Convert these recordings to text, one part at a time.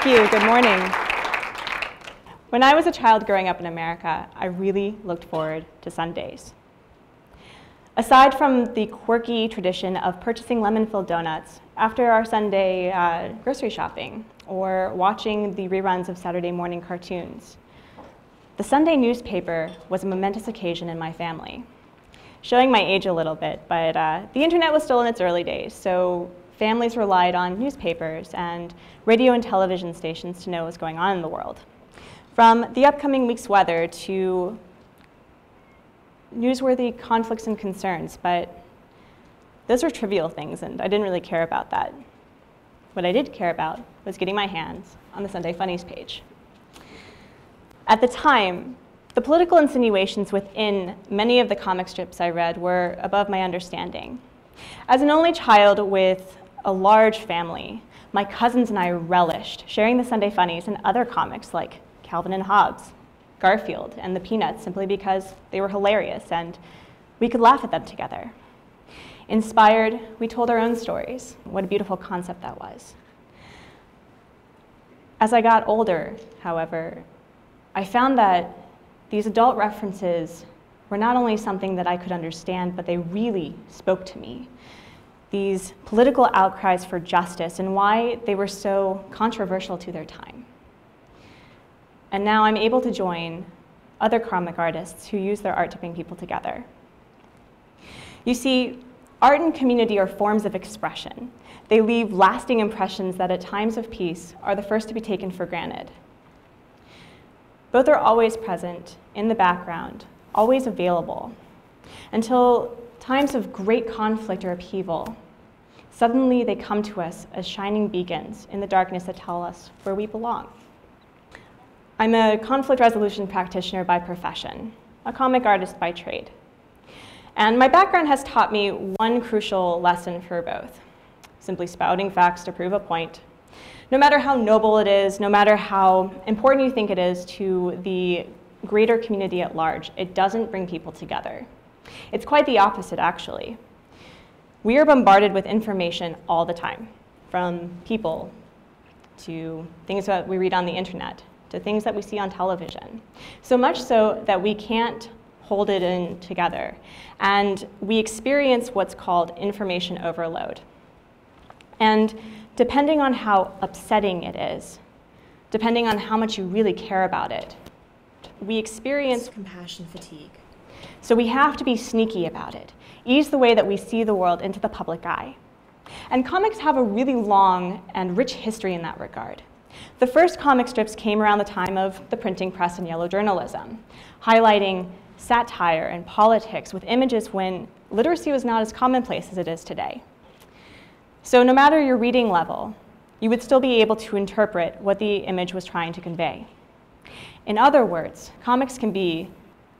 you. Good morning. When I was a child growing up in America, I really looked forward to Sundays. Aside from the quirky tradition of purchasing lemon-filled donuts after our Sunday grocery shopping, or watching the reruns of Saturday morning cartoons, the Sunday newspaper was a momentous occasion in my family. Showing my age a little bit, but the internet was still in its early days, so families relied on newspapers and radio and television stations to know what was going on in the world. From the upcoming week's weather to newsworthy conflicts and concerns, but those were trivial things, and I didn't really care about that. What I did care about was getting my hands on the Sunday Funnies page. At the time, the political insinuations within many of the comic strips I read were above my understanding. As an only child with a large family, my cousins and I relished sharing the Sunday Funnies and other comics like Calvin and Hobbes, Garfield, and the Peanuts simply because they were hilarious and we could laugh at them together. Inspired, we told our own stories. What a beautiful concept that was. As I got older, however, I found that these adult references were not only something that I could understand, but they really spoke to me. These political outcries for justice and why they were so controversial to their time. And now I'm able to join other comic artists who use their art to bring people together. You see, art and community are forms of expression. They leave lasting impressions that at times of peace are the first to be taken for granted. Both are always present in the background, always available, until times of great conflict or upheaval. Suddenly they come to us as shining beacons in the darkness that tell us where we belong. I'm a conflict resolution practitioner by profession, a comic artist by trade. And my background has taught me one crucial lesson for both: simply spouting facts to prove a point. No matter how noble it is, no matter how important you think it is to the greater community at large, it doesn't bring people together. It's quite the opposite, actually. We are bombarded with information all the time, from people to things that we read on the internet, to things that we see on television. So much so that we can't hold it in together. And we experience what's called information overload. And depending on how upsetting it is, depending on how much you really care about it, we experience compassion fatigue. So we have to be sneaky about it, ease the way that we see the world into the public eye. And comics have a really long and rich history in that regard. The first comic strips came around the time of the printing press and yellow journalism, highlighting satire and politics with images when literacy was not as commonplace as it is today. So no matter your reading level, you would still be able to interpret what the image was trying to convey. In other words, comics can be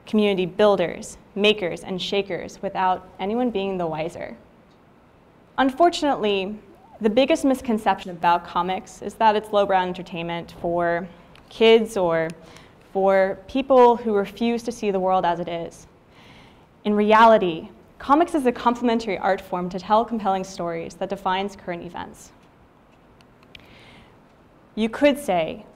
community builders, makers, and shakers without anyone being the wiser. Unfortunately, the biggest misconception about comics is that it's lowbrow entertainment for kids or for people who refuse to see the world as it is. In reality, comics is a complementary art form to tell compelling stories that defines current events. You could say,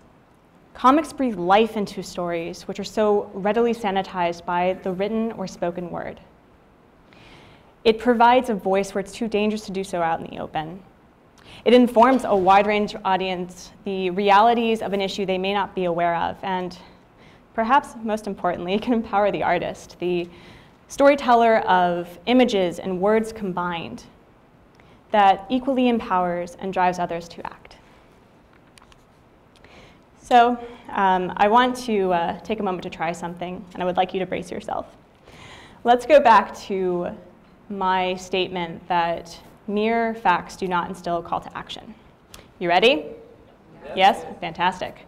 comics breathe life into stories which are so readily sanitized by the written or spoken word. It provides a voice where it's too dangerous to do so out in the open. It informs a wide range of audience the realities of an issue they may not be aware of, and perhaps most importantly, it can empower the artist, the storyteller of images and words combined, that equally empowers and drives others to act. So I want to take a moment to try something, and I would like you to brace yourself. Let's go back to my statement that mere facts do not instill a call to action. You ready? Yes? Fantastic.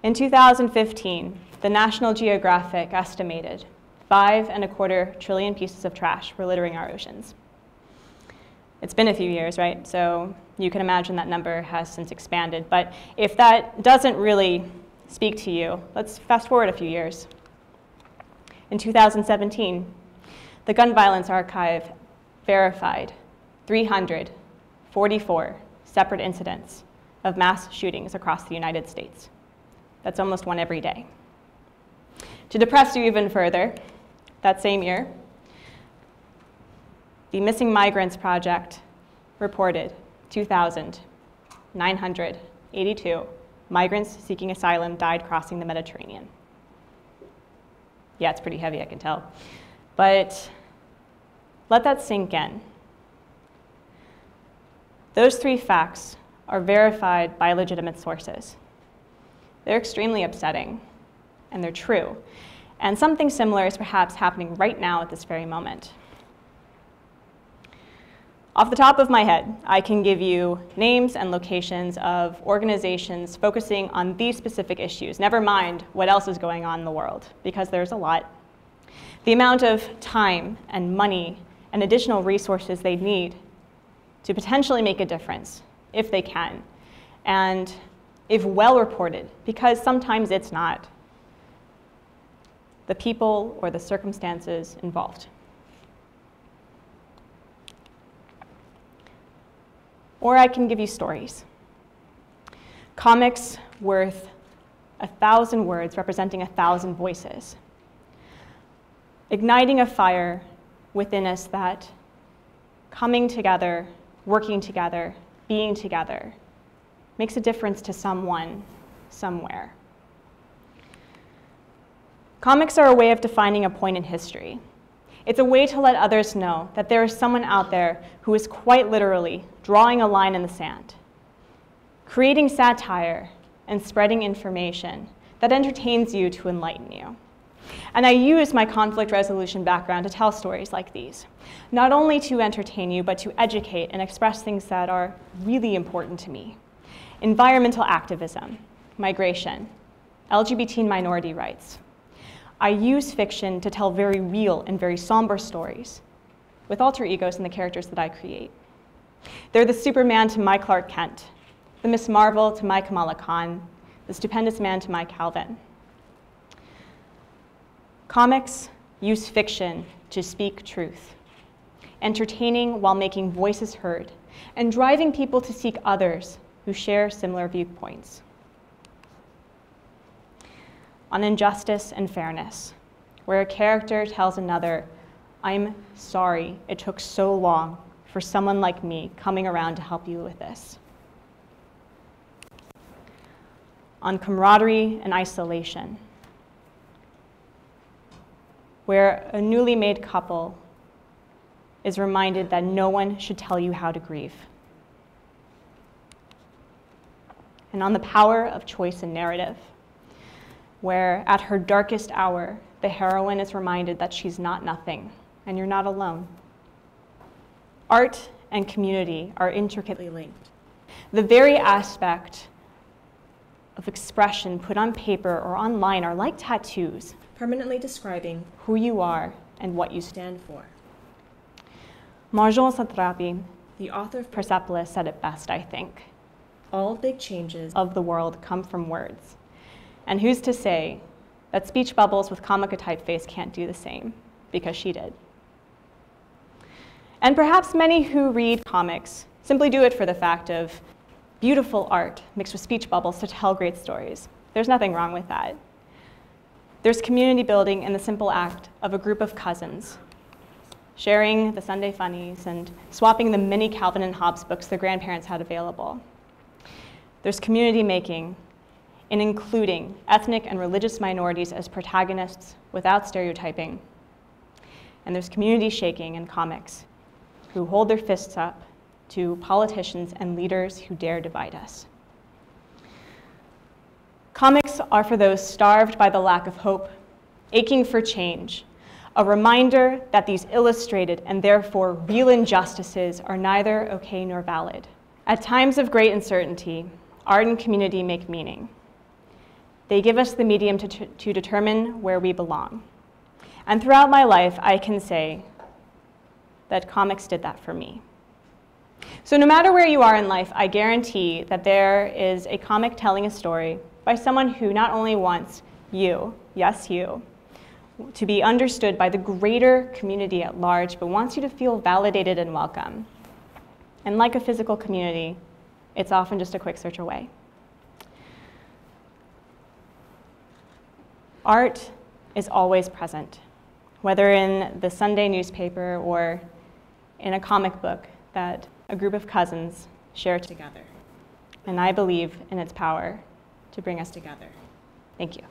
In 2015, the National Geographic estimated 5.25 trillion pieces of trash were littering our oceans. It's been a few years, right? So you can imagine that number has since expanded. But if that doesn't really speak to you, let's fast forward a few years. In 2017, the Gun Violence Archive verified 344 separate incidents of mass shootings across the United States. That's almost one every day. To depress you even further, that same year, the Missing Migrants Project reported 2,982 migrants seeking asylum died crossing the Mediterranean. Yeah, it's pretty heavy, I can tell. But let that sink in. Those three facts are verified by legitimate sources. They're extremely upsetting, and they're true. And something similar is perhaps happening right now at this very moment. Off the top of my head, I can give you names and locations of organizations focusing on these specific issues, never mind what else is going on in the world, because there's a lot. The amount of time and money and additional resources they need to potentially make a difference, if they can, and if well reported, because sometimes it's not, the people or the circumstances involved. Or I can give you stories. Comics worth 1,000 words representing 1,000 voices. Igniting a fire within us that coming together, working together, being together makes a difference to someone, somewhere. Comics are a way of defining a point in history. It's a way to let others know that there is someone out there who is quite literally drawing a line in the sand, creating satire and spreading information that entertains you to enlighten you. And I use my conflict resolution background to tell stories like these, not only to entertain you, but to educate and express things that are really important to me. Environmental activism, migration, LGBT and minority rights. I use fiction to tell very real and very somber stories with alter egos in the characters that I create. They're the Superman to my Clark Kent, the Miss Marvel to my Kamala Khan, the Stupendous Man to my Calvin. Comics use fiction to speak truth, entertaining while making voices heard, and driving people to seek others who share similar viewpoints. On injustice and fairness, where a character tells another, "I'm sorry it took so long for someone like me coming around to help you with this." On camaraderie and isolation, where a newly made couple is reminded that no one should tell you how to grieve. And on the power of choice and narrative, where at her darkest hour, the heroine is reminded that she's not nothing and you're not alone. Art and community are intricately linked. The very aspect of expression put on paper or online are like tattoos, permanently describing who you are and what you stand for. Marjol Satrapi, the author of Persepolis, said it best, I think. All big changes of the world come from words. And who's to say that speech bubbles with comic typeface can't do the same, because she did. And perhaps many who read comics simply do it for the fact of beautiful art mixed with speech bubbles to tell great stories. There's nothing wrong with that. There's community building in the simple act of a group of cousins sharing the Sunday funnies and swapping the many Calvin and Hobbes books their grandparents had available. There's community making in including ethnic and religious minorities as protagonists without stereotyping. And there's community shaking in comics who hold their fists up to politicians and leaders who dare divide us. Comics are for those starved by the lack of hope, aching for change, a reminder that these illustrated and therefore real injustices are neither okay nor valid. At times of great uncertainty, art and community make meaning. They give us the medium to determine where we belong. And throughout my life, I can say that comics did that for me. So no matter where you are in life, I guarantee that there is a comic telling a story by someone who not only wants you, yes you, to be understood by the greater community at large, but wants you to feel validated and welcome. And like a physical community, It's often just a quick search away. Art is always present, whether in the Sunday newspaper or in a comic book that a group of cousins share together. And I believe in its power to bring us together. Thank you.